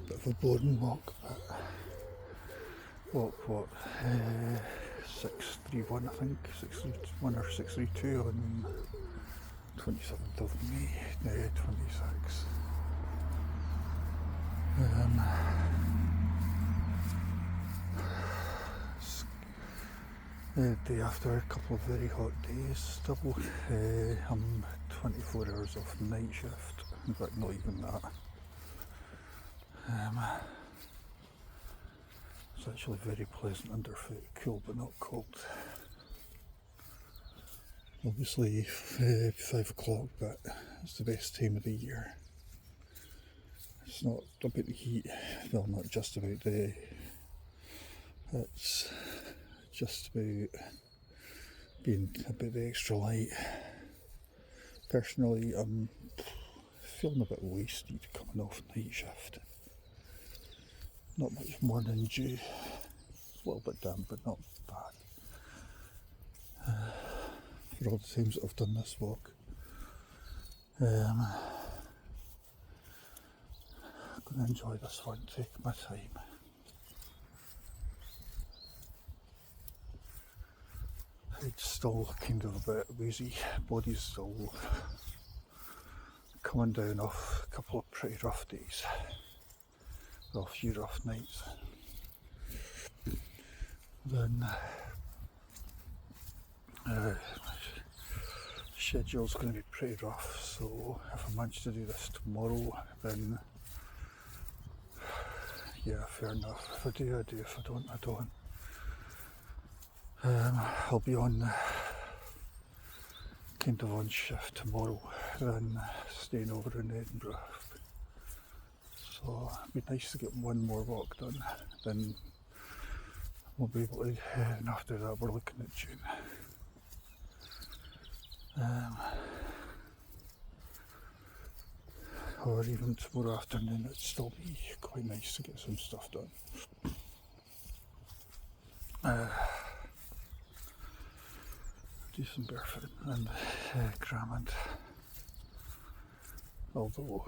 bit of a boring walk, but walk what, 631 I think, 631 or 632 on 27th of May, 26. Day after a couple of very hot days still. I'm 24 hours off night shift, in fact not even that. It's actually very pleasant underfoot, cool but not cold. Obviously 5 o'clock, but it's the best time of the year. It's not about the heat, well, not just about it's just about being a bit extra light. Personally, I'm feeling a bit wasted coming off night shift. Not much morning dew. It's a little bit damp, but not bad. For all the times that I've done this walk. I'm going to enjoy this one, take my time. It's still kind of a bit wheezy, body's still coming down off a couple of pretty rough days, well, a few rough nights. Then my schedule's going to be pretty rough, so if I manage to do this tomorrow, then yeah, fair enough. If I do, I do. If I don't, I don't. I'll be on kind of on shift tomorrow, then staying over in Edinburgh. So it'd be nice to get one more walk done, then we'll be able to, and after that we're looking at June. Or even tomorrow afternoon, it'd still be quite nice to get some stuff done. Do some barefoot and cramming. Although,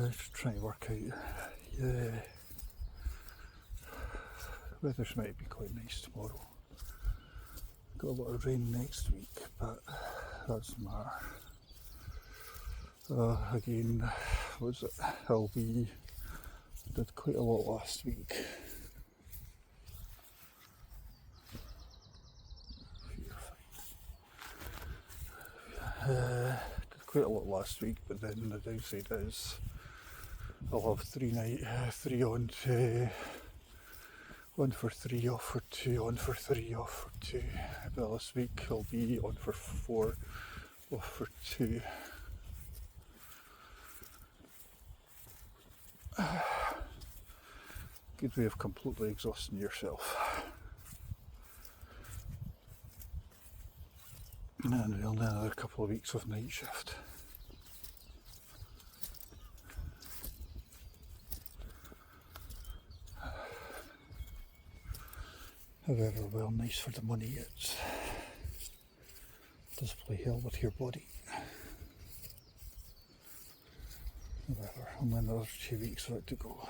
just trying to work out, the weather's might be quite nice tomorrow. Got a lot of rain next week, but that doesn't matter. Again, was it? Did quite a lot last week. Did quite a lot last week, but then the downside is I'll have 3 on to 1 for 3, off for 2, on for 3, off for 2. But this week I'll be on for 4, off for 2. Good way of completely exhausting yourself. And then we'll do another couple of weeks of night shift. However, well, nice for the money, it does play hell with your body. However, only another 2 weeks for it to go.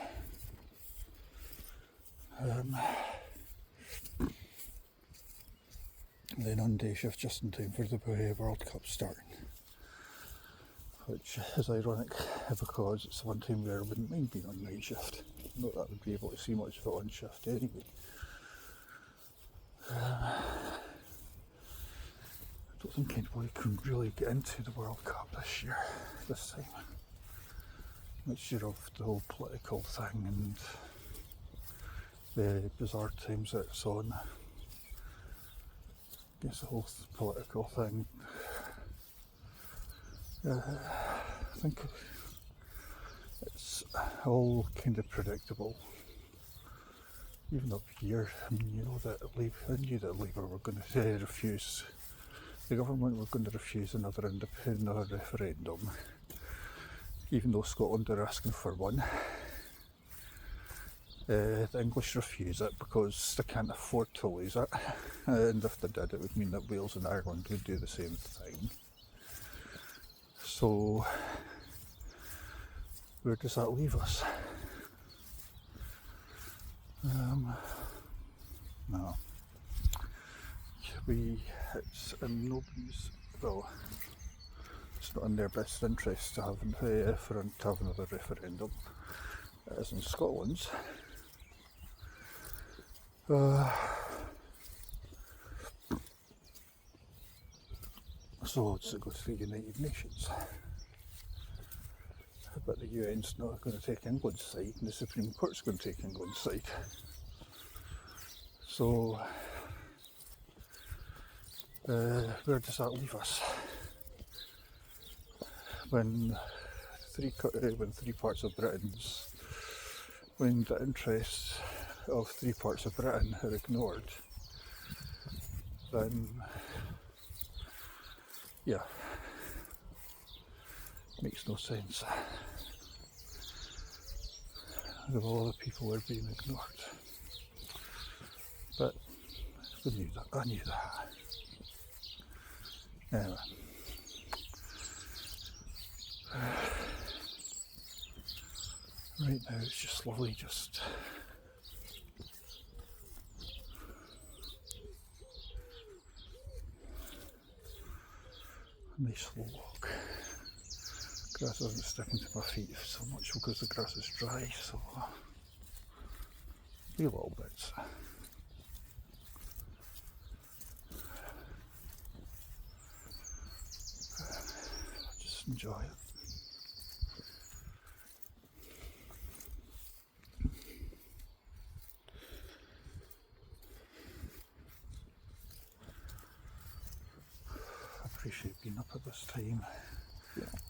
Then on day shift just in time for the World Cup starting, which is ironic because it's the one time where I wouldn't mind being on night shift. Not that I would be able to see much of it on shift anyway. I don't think anybody can really get into the World Cup this time. Mixture of the whole political thing and the bizarre times that it's on. I guess the whole political thing, I think it's all kind of predictable. Even up here, I mean, you know that I knew that Labour were going to refuse, the government were going to refuse another referendum, even though Scotland are asking for one. The English refuse it because they can't afford to lose it, and if they did, it would mean that Wales and Ireland would do the same thing. So where does that leave us? No. It's in nobody's, well, it's not in their best interest to have, to have another referendum. It is in Scotland's. So it's to go to the United Nations. But the UN's not going to take England's side, and the Supreme Court's going to take England's side. So, where does that leave us? When the interests of 3 parts of Britain are ignored, then, yeah, makes no sense. A lot of people are being ignored. But I knew that. Anyway. Right now it's just lovely, just a nice slow walk. Grass isn't sticking to my feet so much because the grass is dry, so be little bits. Just enjoy it. I appreciate being up at this time.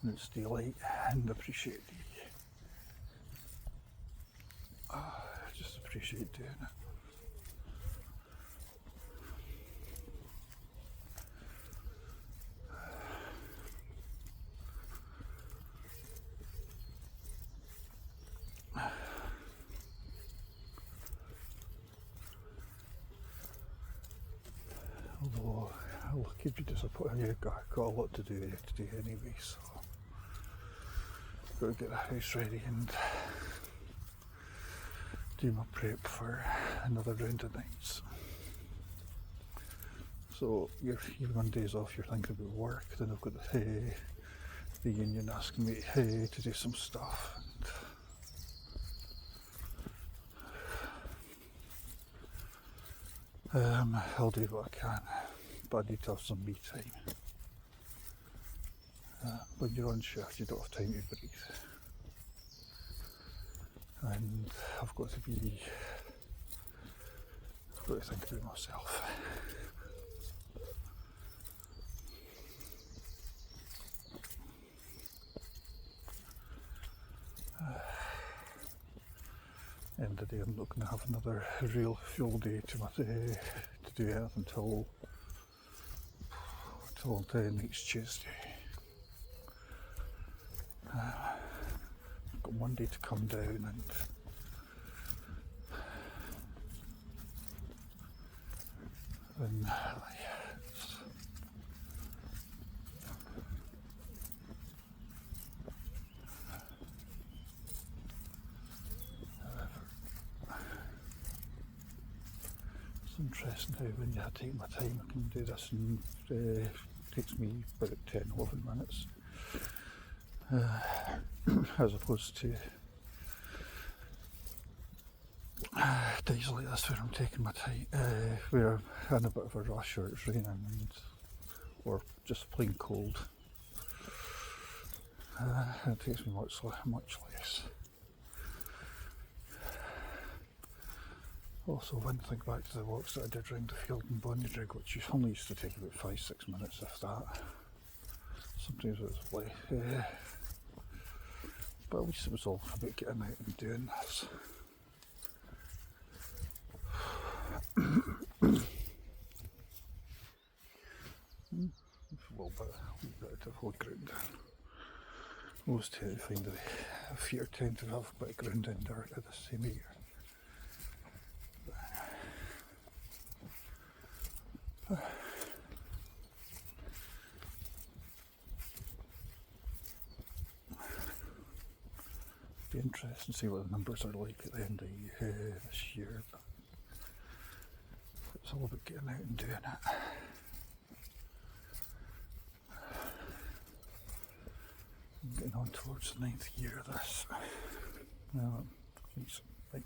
And it's daylight, and appreciate just appreciate doing it. Although I could be disappointed, I've got a lot to do today anyway, so got to get the house ready and do my prep for another round of nights. So even on days off you're thinking about work, then I've got the union asking me to do some stuff. I'll do what I can, but I need to have some me time. When you're on shift, you don't have time to breathe. And I've got to think about myself. End of the day, I'm not going to have another real full day to do anything until next Tuesday. I've got Monday to come down and it's interesting how when I take my time I can do this and it takes me about 10-11 minutes. As opposed to days like this where I'm taking my time, where I'm in a bit of a rush or it's raining or just plain cold. It takes me much less. Also, one thing back to the walks that I did round the field in Bonnyrigg, which only used to take about 5-6 minutes, if that. Sometimes it was less. But at least it was all about getting out and doing this. A little bit of hold ground. Always tend to find a fear tend to have a bit of ground in there at this time of year. interesting to see what the numbers are like at the end of this year. But it's all about getting out and doing it. I'm getting on towards the 9th year of this. Well, right.